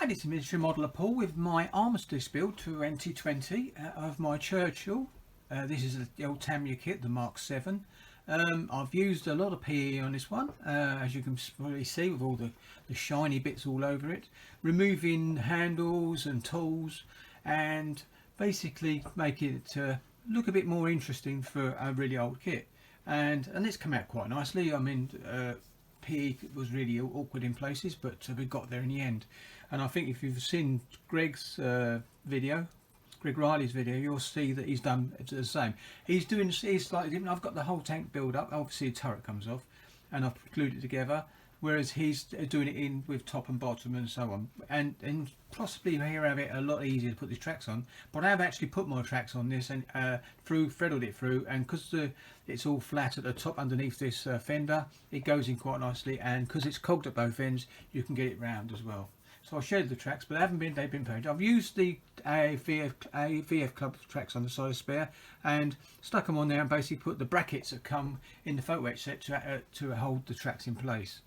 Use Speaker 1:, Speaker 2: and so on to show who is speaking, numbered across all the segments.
Speaker 1: Hi, this is Miniature Modeller Paul with my Armistice build 2020 of my Churchill. This is the old Tamiya kit, the Mark VII. I've used a lot of PE on this one, as you can probably see, with all the shiny bits all over it. Removing handles and tools and basically making it look a bit more interesting for a really old kit. And it's come out quite nicely. I mean, PE was really awkward in places, but we got there in the end. And I think if you've seen Greg's video, Greg Riley's video, you'll see that he's done the same. He's slightly different. I've got the whole tank build up. Obviously, the turret comes off, and I've glued it together. Whereas he's doing it in with top and bottom and so on. And possibly here I have it a lot easier to put these tracks on. But I have actually put my tracks on this and threaded it through. And because it's all flat at the top underneath this fender, it goes in quite nicely. And because it's cogged at both ends, you can get it round as well. So I showed the tracks, but they've been painted. I've used the VF Club tracks on the side of spare and stuck them on there and basically put the brackets that come in the photo etch set to hold the tracks in place.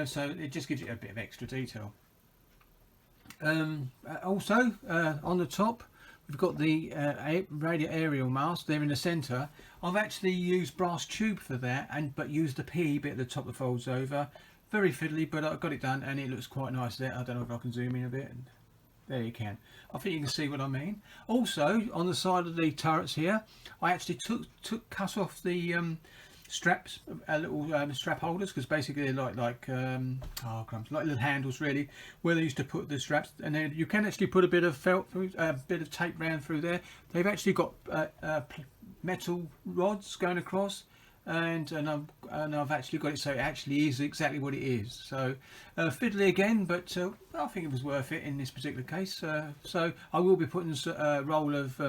Speaker 1: So it just gives it a bit of extra detail. Also on the top we've got the radio aerial mast there in the centre. I've actually used brass tube for that, but used the PE bit at the top that folds over. Very fiddly, but I got it done and it looks quite nice there. I don't know if I can zoom in a bit. There you can. I think you can see what I mean. Also on the side of the turrets here, I actually cut off the straps, little strap holders, because basically they're like little handles really, where they used to put the straps, and then you can actually put a bit of felt through, a bit of tape round through there. They've actually got metal rods going across. And I've actually got it so it actually is exactly what it is. So fiddly again, but I think it was worth it in this particular case. So I will be putting a roll of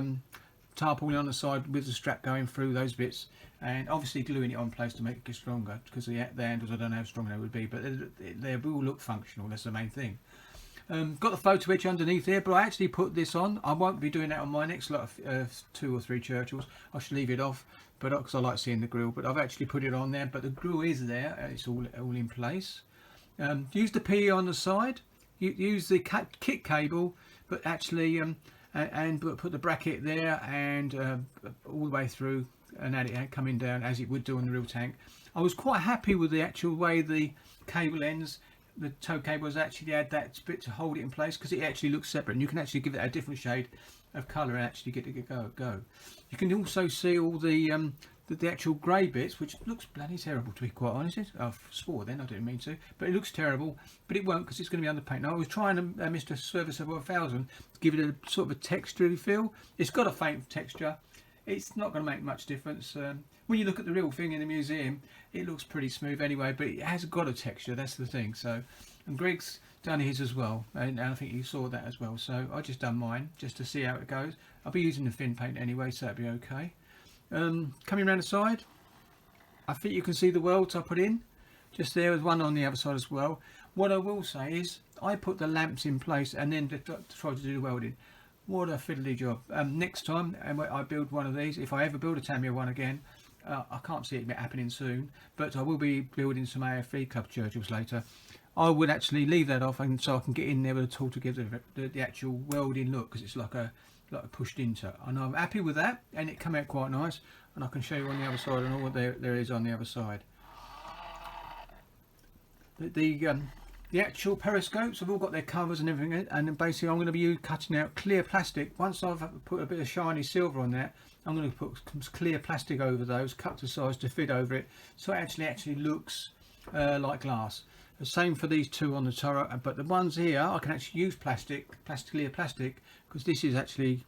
Speaker 1: tarpaulin on the side with the strap going through those bits, and obviously gluing it on place to make it get stronger, because the handles, I don't know how strong they would be, but they will look functional. That's the main thing. Got the photo etch underneath here, but I actually put this on. I won't be doing that on my next lot of 2 or 3 Churchills. I should leave it off, but because I like seeing the grill. But I've actually put it on there. But the grill is there. It's all in place. Use the PE on the side. Use the kit cable, but actually put the bracket there and all the way through, and had it coming down as it would do on the real tank. I was quite happy with the actual way the cable ends. The tow cable has actually had that bit to hold it in place, because it actually looks separate, and you can actually give it a different shade of colour and actually get it to go. You can also see all the actual grey bits, which looks bloody terrible, to be quite honest. I swore then, I didn't mean to, but it looks terrible, but it won't, because it's going to be underpaint. Now I was trying Mr. Service of 1000 to give it a sort of a textury feel. It's got a faint texture. It's not going to make much difference. When you look at the real thing in the museum, it looks pretty smooth anyway, but it has got a texture, that's the thing. So, and Greg's done his as well, and I think you saw that as well. So I just done mine just to see how it goes. I'll be using the thin paint anyway, so that'll be okay. Coming around the side, I think you can see the welds I put in. Just there was one on the other side as well. What I will say is, I put the lamps in place and then tried to do the welding. What a fiddly job. Next time I build one of these, if I ever build a Tamiya one again, I can't see it happening soon, but I will be building some AFV Club Churchills later. I would actually leave that off, and so I can get in there with a tool to give the actual welding look, because it's like a pushed into. And I'm happy with that, and it came out quite nice. And I can show you on the other side and all what there is on the other side. The actual periscopes have all got their covers and everything, and basically I'm going to be cutting out clear plastic. Once I've put a bit of shiny silver on that, I'm going to put some clear plastic over those, cut to size to fit over it, so it actually looks like glass. The same for these two on the turret, but the ones here I can actually use clear plastic, because this is actually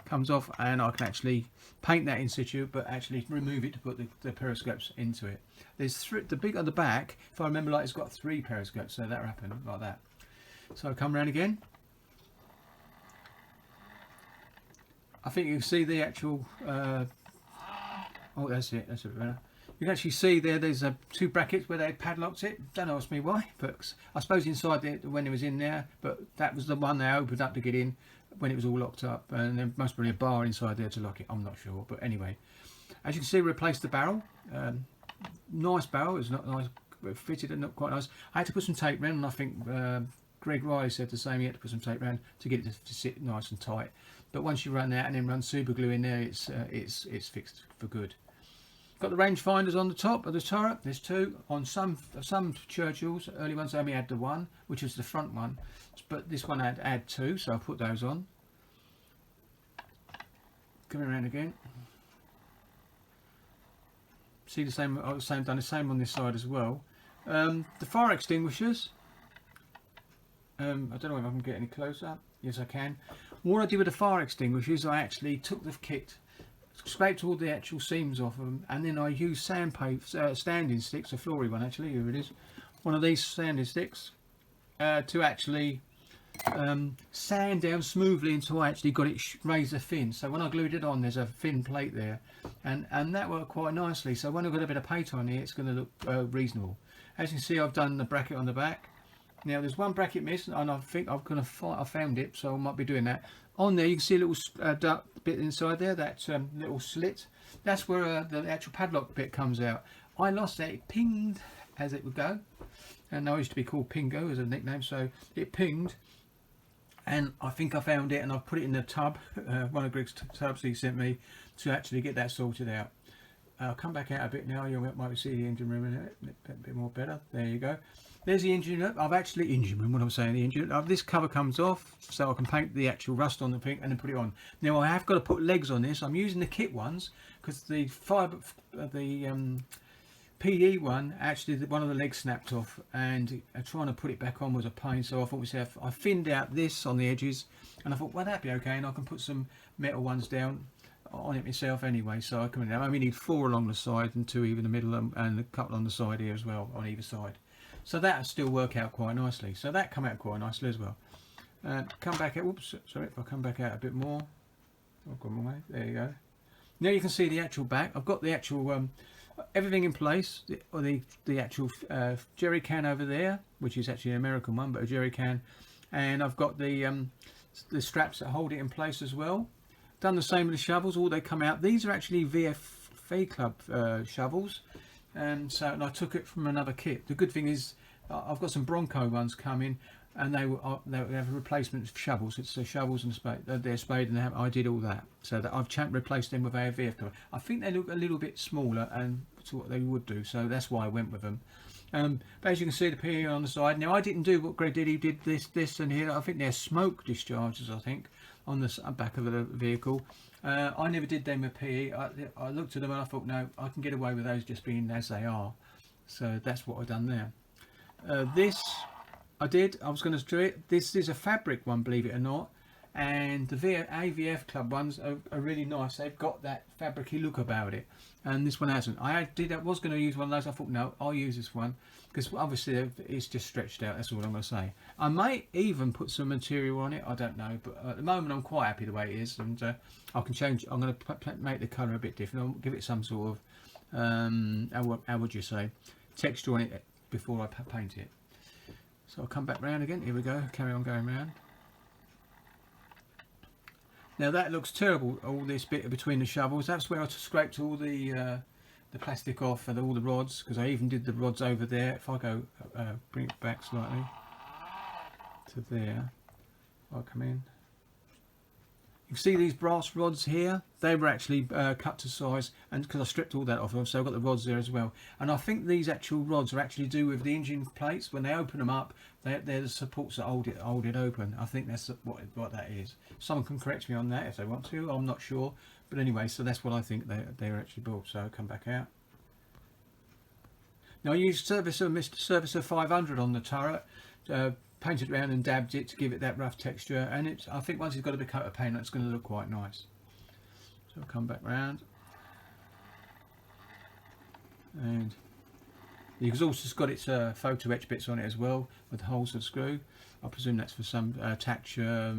Speaker 1: comes off, and I can actually paint that in situ, but actually remove it to put the periscopes into it. There's the big on the back, if I remember, like, it's got 3 periscopes, so that happened like that. So I come around again. I think you can see the actual oh, that's it, that's a bit better. You can actually see there's 2 brackets where they padlocked it. Don't ask me why, but I suppose inside there, when it was in there, but that was the one they opened up to get in when it was all locked up, and there must be a bar inside there to lock it. I'm not sure, but anyway, as you can see, replaced the barrel. Nice barrel. It's not nice, fitted and not quite nice. I had to put some tape around, and I think Greg Riley said the same. He had to put some tape around to get it to sit nice and tight. But once you run that and then run super glue in there, it's fixed for good. Got the range finders on the top of the turret. There's two on some Churchills. Early ones only had the one, which was the front one, but this one had two, so I put those on. Coming around again. See the same. Done the same on this side as well. The fire extinguishers. I don't know if I can get any closer. Yes, I can. What I did with the fire extinguishers, I actually took the kit, scraped all the actual seams off them, and then I used sandpaper, standing sticks, a flory one actually, here it is, one of these standing sticks, to actually sand down smoothly until I actually got it razor thin. So when I glued it on, there's a thin plate there, and that worked quite nicely. So when I've got a bit of paint on here, it's going to look reasonable. As you can see, I've done the bracket on the back. Now there's one bracket missing, and I think I'm going to I found it, so I might be doing that. On there you can see a little dark bit inside there, that little slit. That's where the actual padlock bit comes out. I lost that, it pinged as it would go, and I used to be called Pingo as a nickname, so it pinged, and I think I found it, and I've put it in the tub, one of Greg's tubs he sent me, to actually get that sorted out. I'll come back out a bit now, you might see the engine room in it a bit more better. There you go. There's the engine room. I've actually engine room. What I'm saying, the engine. This cover comes off, so I can paint the actual rust on the thing and then put it on. Now I have got to put legs on this. I'm using the kit ones because the PE one actually one of the legs snapped off, and trying to put it back on was a pain. So I thought I thinned out this on the edges, and I thought, well, that'd be okay, and I can put some metal ones down on it myself anyway. So I only need 4 along the side and 2 even in the middle, and a couple on the side here as well on either side. So that'll still work out quite nicely. So that come out quite nicely as well. Come back out. Oops, sorry. If I come back out a bit more, I've gone wrong way. There you go. Now you can see the actual back. I've got the actual everything in place. The actual jerry can over there, which is actually an American one, but a jerry can, and I've got the straps that hold it in place as well. Done the same with the shovels. All they come out. These are actually VFV Club shovels. And I took it from another kit. The good thing is I've got some Bronco ones coming, and they have a replacement shovels. It's the shovels and spade. They're spade, and I did all that. So that I've replaced them with AVF cover. I think they look a little bit smaller, and to what they would do. So that's why I went with them. But as you can see, the PE on the side. Now I didn't do what Greg did. He did this, and here. I think they're smoke discharges. I think on the back of the vehicle. I never did them with PE. I looked at them and I thought, no, I can get away with those just being as they are. So that's what I've done there. This I did. I was going to do it. This is a fabric one, believe it or not. And the AVF Club ones are really nice. They've got that fabricy look about it, and this one hasn't. I was going to use one of those. I thought, no, I'll use this one because obviously it's just stretched out. That's all I'm going to say. I might even put some material on it. I don't know, but at the moment I'm quite happy the way it is, and I can change. I'm going to make the colour a bit different. I'll give it some sort of how would you say, texture on it before I paint it. So I'll come back round again. Here we go. Carry on going round. Now that looks terrible, all this bit between the shovels. That's where I scraped all the plastic off and all the rods, because I even did the rods over there. If I go bring it back slightly to there, I'll come in. You can see these brass rods here. They were actually cut to size, and because I stripped all that off them, so I've got the rods there as well. And I think these actual rods are actually do with the engine plates. When they open them up, they're the supports that hold it open. I think that's what that is. Someone can correct me on that if they want to. I'm not sure, but anyway, so that's what I think they're actually built. So I'll come back out. Now I used Servicer 500 on the turret. Painted around and dabbed it to give it that rough texture, and I think once it's got a bit coat of paint, it's going to look quite nice. So I'll come back round, and you've also got its photo etch bits on it as well with the holes for the screw. I presume that's for some texture,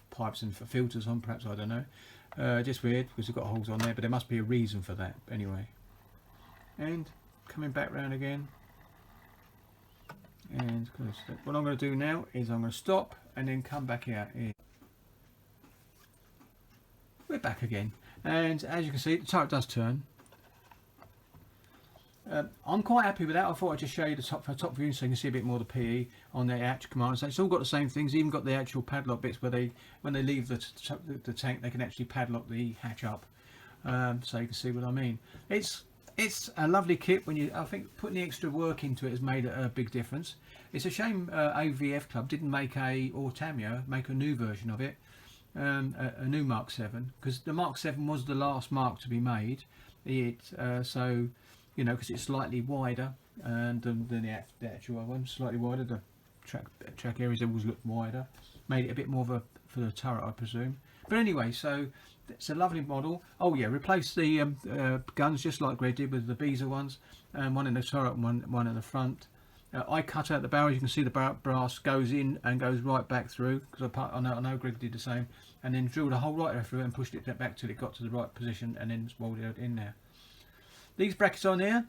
Speaker 1: pipes and for filters on, perhaps, I don't know. Just weird because it's got holes on there, but there must be a reason for that anyway. And coming back round again. And what I'm going to do now is I'm going to stop and then come back out here. We're back again, and as you can see, the turret does turn. I'm quite happy with that. I thought I'd just show you the top view so you can see a bit more of the PE on the hatch command. So it's all got the same things, even got the actual padlock bits where when they leave the tank, they can actually padlock the hatch up. So you can see what I mean. It's a lovely kit. I think putting the extra work into it has made a big difference. It's a shame AVF Club didn't make or Tamiya make a new version of it, a new Mark 7, because the Mark 7 was the last Mark to be made. So you know, because it's slightly wider than the actual one, slightly wider. The track areas always look wider, made it a bit more of for the turret, I presume. But anyway, so it's a lovely model. Oh yeah, replace the guns just like Greg did with the VII ones, one in the turret and one in the front. I cut out the barrels. You can see the brass goes in and goes right back through, because I know Greg did the same, and then drilled a hole right through and pushed it back till it got to the right position, and then welded it in there. These brackets on here,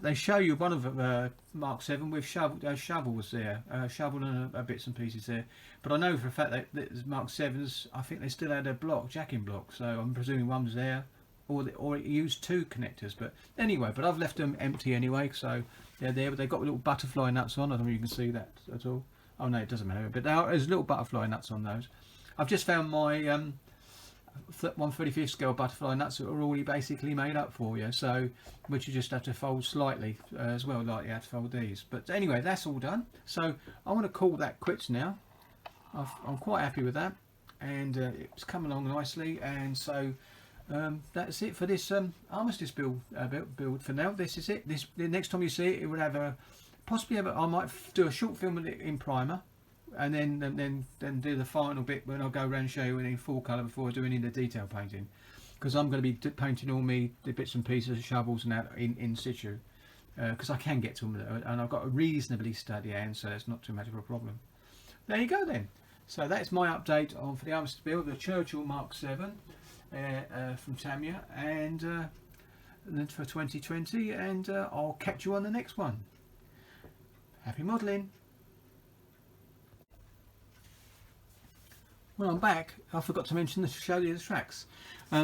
Speaker 1: they show you one of Mark 7 with shovels there, shovel and bits and pieces there. But I know for a fact that Mark 7s, I think they still had a jacking block, so I'm presuming one was there, or it used 2 connectors. But anyway, I've left them empty anyway, so they're there. But they've got little butterfly nuts on. I don't know if you can see that at all. Oh no, it doesn't matter. But there's little butterfly nuts on those. I've just found my 1/35 scale butterfly nuts that are already basically made up for you, so which you just have to fold slightly as well, like you have to fold these. But anyway, that's all done, so I want to call that quits now. I'm quite happy with that, and it's coming along nicely, and so that's it for this Armistice build for now. This is it. The next time you see it, it would have possibly I might do a short film with it in primer, and then do the final bit when I'll go around and show you in full colour before doing any of the detail painting, because I'm going to be painting all the bits and pieces, shovels and that in situ, because I can get to them, and I've got a reasonably steady hand, so it's not too much of a problem. There you go then. So that's my update for the Armistice build, the Churchill Mark 7 from Tamiya, and then for 2020, and I'll catch you on the next one. Happy modelling. Well, I'm back. I forgot to mention to show you the tracks.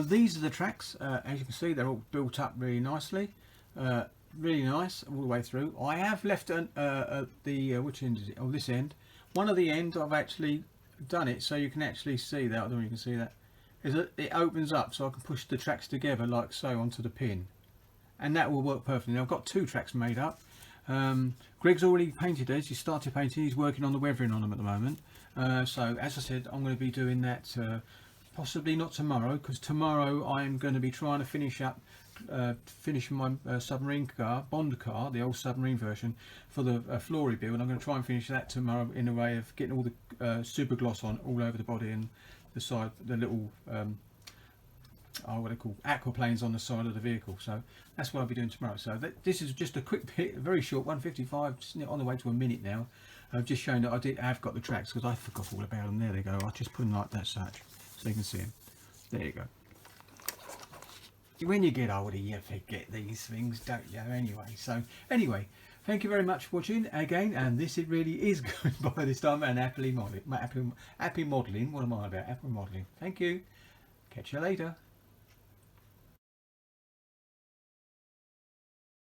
Speaker 1: These are the tracks. As you can see, they're all built up really nicely. Really nice all the way through. I have left which end is it? Oh, this end. One of the end I've actually done it so you can actually see that. I don't know if you can see that. It opens up so I can push the tracks together like so onto the pin, and that will work perfectly. Now, I've got 2 tracks made up. Greg's already painted these. He started painting. He's working on the weathering on them at the moment. So as I said, I'm going to be doing that possibly not tomorrow, because tomorrow I'm going to be trying to finishing my submarine car, Bond car, the old submarine version for the Flory build. I'm going to try and finish that tomorrow in a way of getting all the super gloss on all over the body and the side, the little what are called aquaplanes on the side of the vehicle. So that's what I'll be doing tomorrow. So this is just a quick bit, a very short 1:55, just on the way to a minute now. Just showing that I've got the tracks, because I forgot all about them. There they go. I'll just put them like that, such, so you can see them. There you go. When you get older, you forget these things, don't you? Anyway, thank you very much for watching again, and this it really is going by this time, and happy modelling. What am I about? Happy modelling. Thank you. Catch you later.